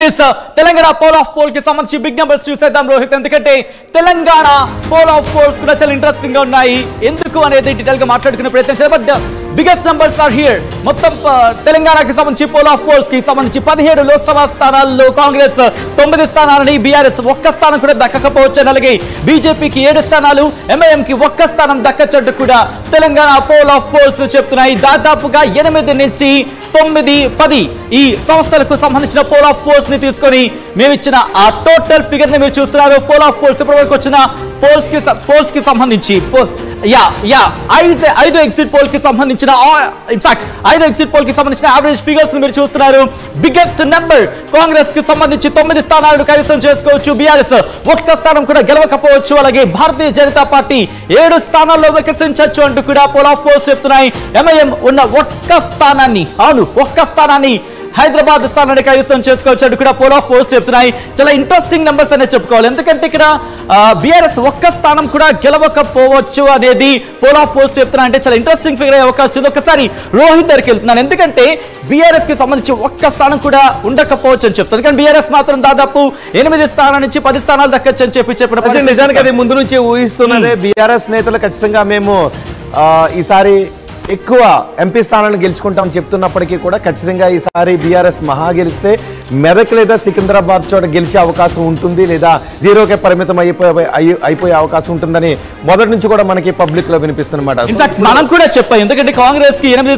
Yes Telangana pole కి సంబంధించి big numbers చూసేద్దాం రోహిత్. ఎందుకంటే తెలంగాణ పోల్స్ కూడా చాలా ఇంట్రెస్టింగ్ గా ఉన్నాయి. ఎందుకు అనేది డీటెయిల్ గా మాట్లాడుకునే ప్రయత్నం చేద్దాం. But biggest numbers are here. మొత్తం తెలంగాణకి సంబంధించి పోల్స్ కి సంబంధించి 17 లోక్సభ స్థానాల్లో కాంగ్రెస్ 9 స్థానాలని, బీఆర్ఎస్ 1 స్థానం కూడా దక్కకపోవచ్చు. అలాగే బీజేపీకి 7 స్థానాలు, ఎంఐఎం కి 1 స్థానం దక్కచ్చట్టు కూడా తెలంగాణ పోల్స్ చెప్తున్నాయి. దాదాపుగా 8 నుంచి 9, 10 ఈ సంస్థలకు సంబంధించిన పోల్స్ ని తీసుకొని మేము ఇచ్చిన ఆ టోటల్ ఫిగర్ ని మీరు చూస్తున్నారు. పోల్స్ ఇప్పటివరకు వచ్చిన పోల్స్ కి సంబంధించి 5 ఎగ్జిట్ పోల్ కి సంబంధించిన ఇన్ఫాక్ట్ 5 ఎగ్జిట్ పోల్ కి సంబంధించిన యావరేజ్ ఫిగర్స్ మీరు చూస్తున్నారు. బిగ్గెస్ట్ నెంబర్ కాంగ్రెస్ కి సంబంధించి 9 స్థానాలను కైవసం చేసుకోవచ్చు. బీఆర్ఎస్ 1 స్థానం కూడా గెలవకపోవచ్చు. అలాగే భారతీయ జనతా పార్టీ 7 స్థానాల్లో వికసించవచ్చు అంటూ కూడా పోల్స్ చెప్తున్నాయి. ఎంఐఎం ఉన్న 1 స్థానాన్ని, అవును 1 స్థానాన్ని, హైదరాబాద్ స్థానాన్ని కైవసం చేసుకోవచ్చు అంటూ కూడా పోల్స్ చెప్తున్నాయి. చాలా ఇంట్రెస్టింగ్ నెంబర్స్ అనే చెప్పుకోవాలి. ఎందుకంటే ఇక్కడ బీఆర్ఎస్ 1 స్థానం కూడా గెలవకపోవచ్చు అనేది పోల్స్ చెప్తున్నాయి. అంటే చాలా ఇంట్రెస్టింగ్ ఫిగర్ అయ్యే అవకాశం ఉంది. ఒకసారి రోహిత్ దగ్గరికి వెళ్తున్నాను. ఎందుకంటే బీఆర్ఎస్ కి సంబంధించి 1 స్థానం కూడా ఉండకపోవచ్చు అని చెప్తాను. కానీ బీఆర్ఎస్ మాత్రం దాదాపు 8 స్థానాల నుంచి 10 స్థానాలు దక్కచ్చు అని చెప్పిన నిజానికి అది ముందు నుంచి ఊహిస్తున్నదే. బీఆర్ఎస్ నేతలు ఖచ్చితంగా మేము ఈసారి ఎక్కువ ఎంపీ స్థానాలను గెలుచుకుంటామని చెప్తున్నప్పటికీ కూడా ఖచ్చితంగా ఈసారి బీఆర్ఎస్ మహా గెలిస్తే మెదక్ లేదా సికింద్రాబాద్ చోట గెలిచే అవకాశం ఉంటుంది, లేదా 0కే పరిమితం అయిపోయే అవకాశం ఉంటుందని మొదటి నుంచి కూడా మనకి పబ్లిక్ లో వినిపిస్తున్నమాట. ఇన్ఫాక్ట్ మనం కూడా చెప్పాం. ఎందుకంటే కాంగ్రెస్ కి 8